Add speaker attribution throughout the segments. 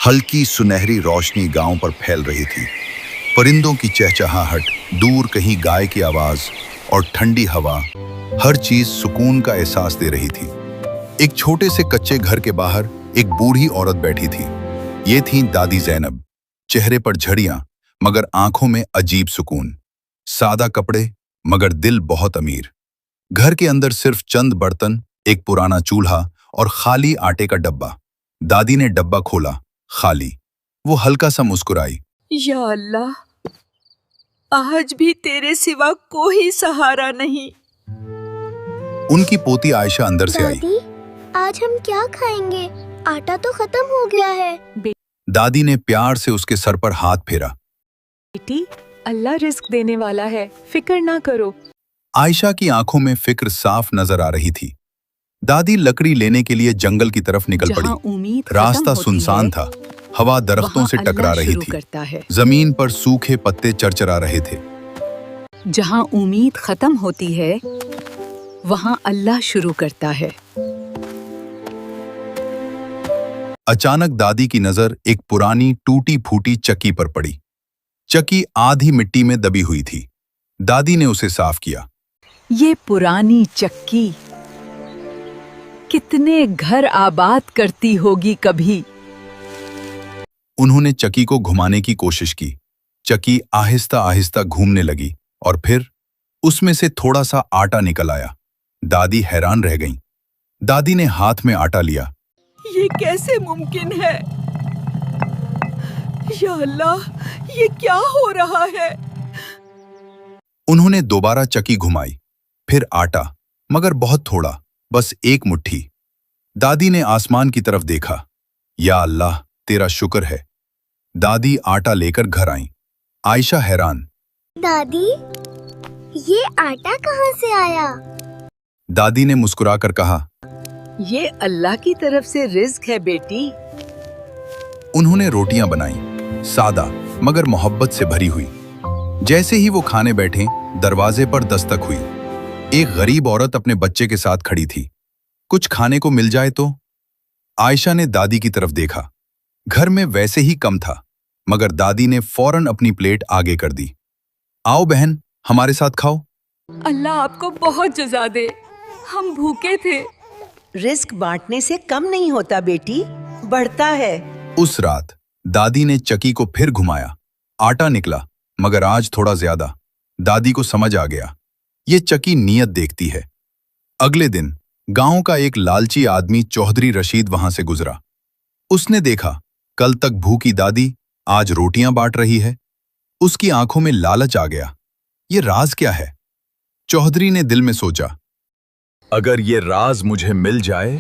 Speaker 1: हल्की सुनहरी रोशनी गांव पर फैल रही थी। परिंदों की चहचहाहट, दूर कहीं गाय की आवाज और ठंडी हवा, हर चीज सुकून का एहसास दे रही थी। एक छोटे से कच्चे घर के बाहर एक बूढ़ी औरत बैठी थी। ये थी दादी जैनब। चेहरे पर झड़ियां मगर आंखों में अजीब सुकून। सादा कपड़े मगर दिल बहुत अमीर। घर के अंदर सिर्फ चंद बर्तन, एक पुराना चूल्हा और खाली आटे का डब्बा। दादी ने डब्बा खोला, खाली। वो हल्का सा मुस्कुराई।
Speaker 2: या अल्लाह, आज भी तेरे सिवा कोई सहारा नहीं।
Speaker 1: उनकी पोती आयशा अंदर से आई।
Speaker 3: दादी, आज हम क्या खाएंगे? आटा तो खत्म हो गया है।
Speaker 1: दादी ने प्यार से उसके सर पर हाथ फेरा।
Speaker 2: बेटी, अल्लाह रिस्क देने वाला है, फिक्र ना करो।
Speaker 1: आयशा की आंखों में फिक्र साफ नजर आ रही थी। दादी लकड़ी लेने के लिए जंगल की तरफ निकल पड़ी। रास्ता सुनसान था, हवा दरख्तों से टकरा रही थी। जमीन पर सूखे पत्ते चरचरा रहे थे।
Speaker 2: जहाँ उम्मीद खत्म होती है, वहाँ अल्लाह शुरू करता है।
Speaker 1: अचानक दादी की नजर एक पुरानी टूटी फूटी चक्की पर पड़ी। चक्की आधी मिट्टी में दबी हुई थी। दादी ने उसे साफ किया।
Speaker 2: ये पुरानी चक्की कितने घर आबाद करती होगी कभी।
Speaker 1: उन्होंने चक्की को घुमाने की कोशिश की। चक्की आहिस्ता आहिस्ता घूमने लगी और फिर उसमें से थोड़ा सा आटा निकल आया। दादी हैरान रह गईं। दादी ने हाथ में आटा लिया।
Speaker 2: ये कैसे मुमकिन है? या अल्लाह, ये क्या हो रहा है?
Speaker 1: उन्होंने दोबारा चक्की घुमाई, फिर आटा, मगर बहुत थोड़ा, बस एक मुट्ठी। दादी ने आसमान की तरफ देखा। या अल्लाह, तेरा शुक्र है। दादी आटा लेकर घर आईं। आयशा हैरान।
Speaker 3: दादी, ये आटा कहाँ से आया?
Speaker 1: दादी ने मुस्कुराकर कहा,
Speaker 2: ये अल्लाह की तरफ से रिज्क है बेटी।
Speaker 1: उन्होंने रोटियां बनाई, सादा मगर मोहब्बत से भरी हुई। जैसे ही वो खाने बैठे, दरवाजे पर दस्तक हुई। एक गरीब औरत अपने बच्चे के साथ खड़ी थी। कुछ खाने को मिल जाए तो? आयशा ने दादी की तरफ देखा। घर में वैसे ही कम था, मगर दादी ने फौरन अपनी प्लेट आगे कर दी। आओ बहन, हमारे साथ खाओ।
Speaker 2: अल्लाह आपको बहुत जज़ा दे, हम भूखे थे।
Speaker 4: रिस्क बांटने से कम नहीं होता बेटी, बढ़ता है।
Speaker 1: उस रात दादी ने चक्की को फिर घुमाया। आटा निकला, मगर आज थोड़ा ज्यादा। दादी को समझ आ गया, ये चक्की नियत देखती है। अगले दिन गांव का एक लालची आदमी चौधरी रशीद वहां से गुजरा। उसने देखा, कल तक भूखी दादी आज रोटियां बांट रही है। उसकी आंखों में लालच आ गया। ये राज क्या है? चौधरी ने दिल में सोचा, अगर ये राज मुझे मिल जाए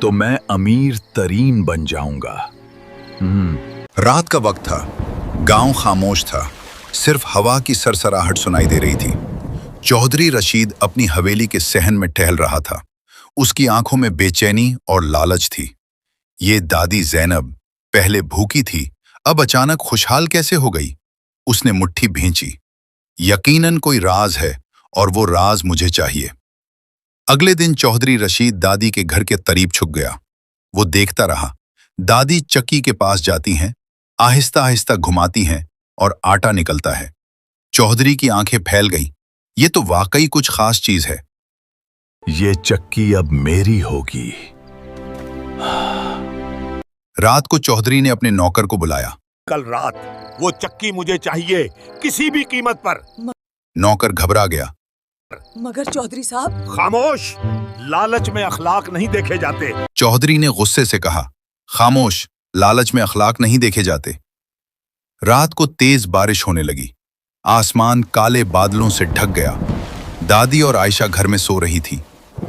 Speaker 1: तो मैं अमीर तरीन बन जाऊंगा। रात का वक्त था। गांव खामोश था। सिर्फ हवा की सरसराहट सुनाई दे रही थी। चौधरी रशीद अपनी हवेली के सहन में टहल रहा था। उसकी आंखों में बेचैनी और लालच थी। ये दादी जैनब पहले भूखी थी, अब अचानक खुशहाल कैसे हो गई? उसने मुट्ठी भींची। यकीनन कोई राज है और वो राज मुझे चाहिए। अगले दिन चौधरी रशीद दादी के घर के करीब छुप गया। वो देखता रहा। दादी चक्की के पास जाती हैं, आहिस्ता आहिस्ता घुमाती हैं और आटा निकलता है। चौधरी की आंखें फैल गईं। ये तो वाकई कुछ खास चीज है। ये चक्की अब मेरी होगी। रात को चौधरी ने अपने नौकर को बुलाया।
Speaker 5: कल रात वो चक्की मुझे चाहिए, किसी भी कीमत पर।
Speaker 1: नौकर घबरा गया।
Speaker 2: मगर चौधरी साहब।
Speaker 5: खामोश, लालच में अखलाक नहीं देखे जाते।
Speaker 1: चौधरी ने गुस्से से कहा, खामोश, लालच में अखलाक नहीं देखे जाते। रात को तेज बारिश होने लगी। आसमान काले बादलों से ढक गया। दादी और आयशा घर में सो रही थी।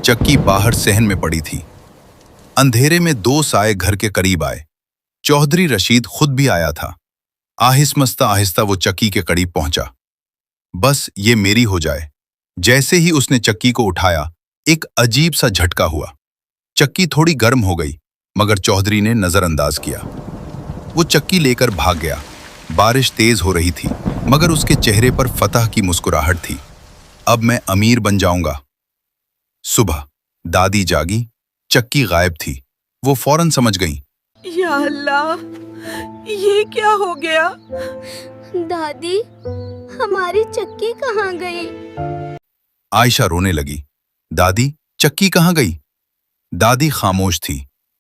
Speaker 1: चक्की बाहर सहन में पड़ी थी। अंधेरे में दो साए घर के करीब आए। चौधरी रशीद खुद भी आया था। आहिस्ता आहिस्ता वो चक्की के करीब पहुंचा। बस ये मेरी हो जाए। जैसे ही उसने चक्की को उठाया, एक अजीब सा झटका हुआ। चक्की थोड़ी गर्म हो गई, मगर चौधरी ने नजरअंदाज किया। वो चक्की लेकर भाग गया। बारिश तेज हो रही थी, मगर उसके चेहरे पर फतह की मुस्कुराहट थी। अब मैं अमीर बन जाऊंगा। सुबह दादी जागी, चक्की गायब थी। वो फौरन समझ गईं,
Speaker 6: या अल्लाह, ये क्या हो गया?
Speaker 3: दादी, हमारी चक्की कहाँ गई?
Speaker 1: आयशा रोने लगी। दादी, चक्की कहाँ गई? दादी खामोश थी,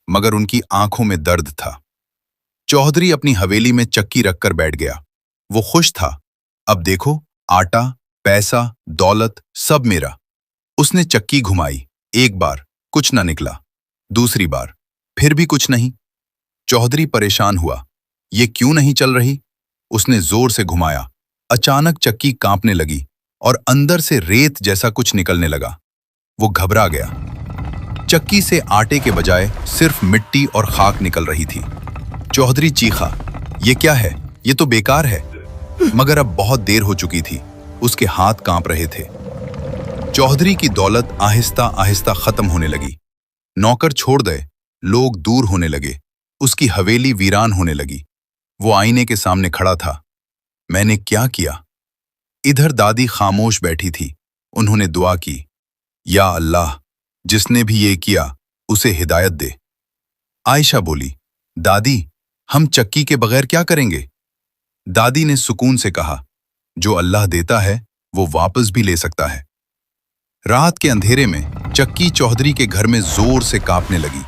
Speaker 1: मगर उनकी आंखों में दर्द था। चौधरी अपनी हवेली में चक्की रखकर बैठ गया। वो खुश था। अब देखो, आटा, पैसा, दौलत सब मेरा। उसने चक्की घुमाई। एक बार कुछ न निकला, दूसरी बार फिर भी कुछ नहीं। चौधरी परेशान हुआ। ये क्यों नहीं चल रही? उसने जोर से घुमाया। अचानक चक्की कांपने लगी और अंदर से रेत जैसा कुछ निकलने लगा। वो घबरा गया। चक्की से आटे के बजाय सिर्फ मिट्टी और खाक निकल रही थी। चौधरी चीखा, ये क्या है? ये तो बेकार है। मगर अब बहुत देर हो चुकी थी। उसके हाथ कांप रहे थे। चौधरी की दौलत आहिस्ता आहिस्ता खत्म होने लगी। नौकर छोड़ गए, लोग दूर होने लगे। उसकी हवेली वीरान होने लगी। वो आईने के सामने खड़ा था। मैंने क्या किया? इधर दादी खामोश बैठी थी। उन्होंने दुआ की, या अल्लाह, जिसने भी ये किया उसे हिदायत दे। आयशा बोली, दादी, हम चक्की के बगैर क्या करेंगे? दादी ने सुकून से कहा, जो अल्लाह देता है वो वापस भी ले सकता है। रात के अंधेरे में चक्की चौधरी के घर में जोर से कांपने लगी।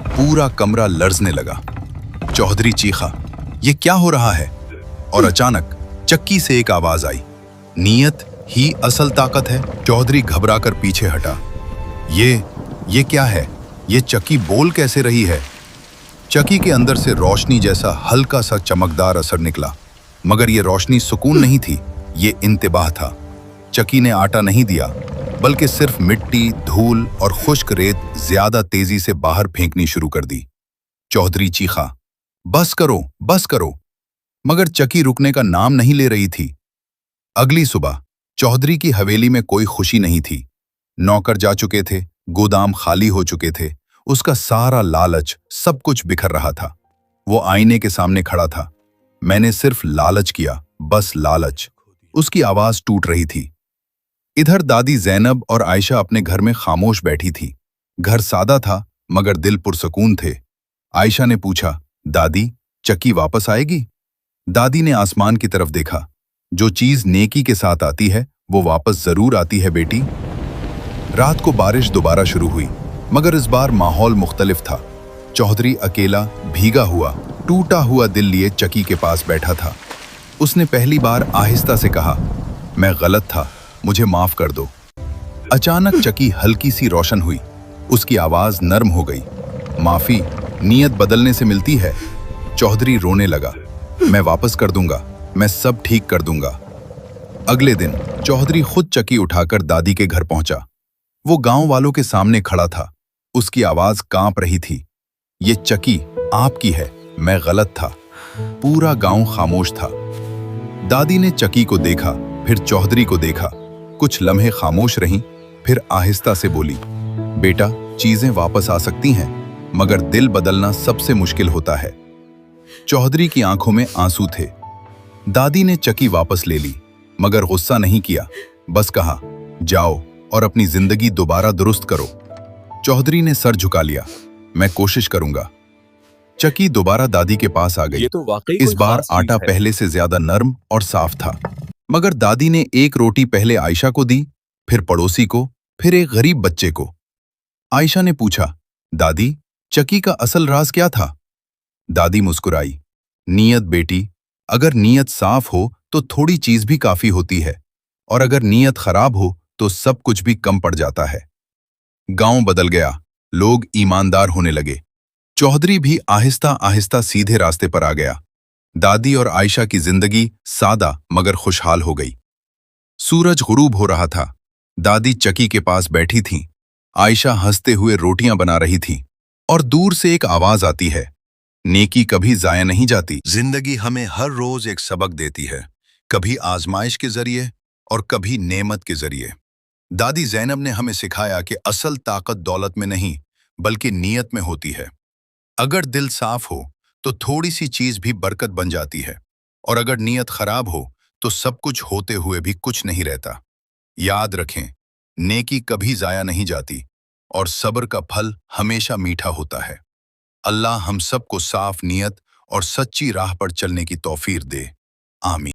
Speaker 1: पूरा कमरा लर्जने लगा। चौधरी चीखा, ये क्या हो रहा है? और अचानक चक्की से एक आवाज आई, नीयत ही असल ताकत है। चौधरी घबराकर पीछे हटा। ये क्या है? ये चक्की बोल कैसे रही है? चक्की के अंदर से रोशनी जैसा हल्का सा चमकदार असर निकला, मगर ये रोशनी सुकून नहीं थी, ये इंतबाह था। चक्की ने आटा नहीं दिया, बल्कि सिर्फ मिट्टी, धूल और खुश्क रेत ज्यादा तेजी से बाहर फेंकनी शुरू कर दी। चौधरी चीखा, बस करो, बस करो। मगर चक्की रुकने का नाम नहीं ले रही थी। अगली सुबह चौधरी की हवेली में कोई खुशी नहीं थी। नौकर जा चुके थे, गोदाम खाली हो चुके थे। उसका सारा लालच, सब कुछ बिखर रहा था। वो आईने के सामने खड़ा था। मैंने सिर्फ लालच किया, बस लालच। उसकी आवाज टूट रही थी। इधर दादी जैनब और आयशा अपने घर में खामोश बैठी थी। घर सादा था, मगर दिल पुरसकून थे। आयशा ने पूछा, दादी, चक्की वापस आएगी? दादी ने आसमान की तरफ देखा। जो चीज नेकी के साथ आती है वो वापस जरूर आती है बेटी। रात को बारिश दोबारा शुरू हुई, मगर इस बार माहौल मुख्तलिफ था। चौधरी अकेला, भीगा हुआ, टूटा हुआ दिल लिए चक्की के पास बैठा था। उसने पहली बार आहिस्ता से कहा, मैं गलत था, मुझे माफ कर दो। अचानक चक्की हल्की सी रोशन हुई। उसकी आवाज नरम हो गई, माफी नीयत बदलने से मिलती है। चौधरी रोने लगा, मैं वापस कर दूंगा, मैं सब ठीक कर दूंगा। अगले दिन चौधरी खुद चक्की उठाकर दादी के घर पहुंचा। वो गांव वालों के सामने खड़ा था। उसकी आवाज कांप रही थी, ये चक्की आपकी है, मैं गलत था। पूरा गांव खामोश था। दादी ने चक्की को देखा, फिर चौधरी को देखा। कुछ लम्हे खामोश रहीं, फिर आहिस्ता से बोली, बेटा, चीजें वापस आ सकती हैं, मगर दिल बदलना सबसे मुश्किल होता है। चौधरी की आंखों में आंसू थे। दादी ने चक्की वापस ले ली, मगर गुस्सा नहीं किया, बस कहा, जाओ और अपनी जिंदगी दोबारा दुरुस्त करो। चौधरी ने सर झुका लिया, मैं कोशिश करूंगा। चक्की दोबारा दादी के पास आ गई।
Speaker 7: ये तो वाकई
Speaker 1: इस
Speaker 7: कोई
Speaker 1: बार
Speaker 7: खास चीज
Speaker 1: आटा
Speaker 7: है।
Speaker 1: पहले से ज्यादा नरम और साफ था। मगर दादी ने एक रोटी पहले आयशा को दी, फिर पड़ोसी को, फिर एक गरीब बच्चे को। आयशा ने पूछा, दादी, चक्की का असल राज क्या था? दादी मुस्कुराई, नीयत बेटी, अगर नीयत साफ हो तो थोड़ी चीज भी काफी होती है, और अगर नीयत खराब हो तो सब कुछ भी कम पड़ जाता है। गांव बदल गया, लोग ईमानदार होने लगे। चौधरी भी आहिस्ता आहिस्ता सीधे रास्ते पर आ गया। दादी और आयशा की जिंदगी सादा मगर खुशहाल हो गई। सूरज गुरूब हो रहा था। दादी चक्की के पास बैठी थीं। आयशा हंसते हुए रोटियां बना रही थी, और दूर से एक आवाज आती है, नेकी कभी जाया नहीं जाती। जिंदगी हमें हर रोज एक सबक देती है, कभी आजमाइश के जरिए और कभी नेमत के जरिए। दादी जैनब ने हमें सिखाया कि असल ताकत दौलत में नहीं, बल्कि नीयत में होती है। अगर दिल साफ हो तो थोड़ी सी चीज भी बरकत बन जाती है, और अगर नीयत खराब हो तो सब कुछ होते हुए भी कुछ नहीं रहता। याद रखें, नेकी कभी जाया नहीं जाती, और सब्र का फल हमेशा मीठा होता है। اللہ ہم سب کو صاف نیت اور سچی راہ پر چلنے کی توفیق دے، آمین۔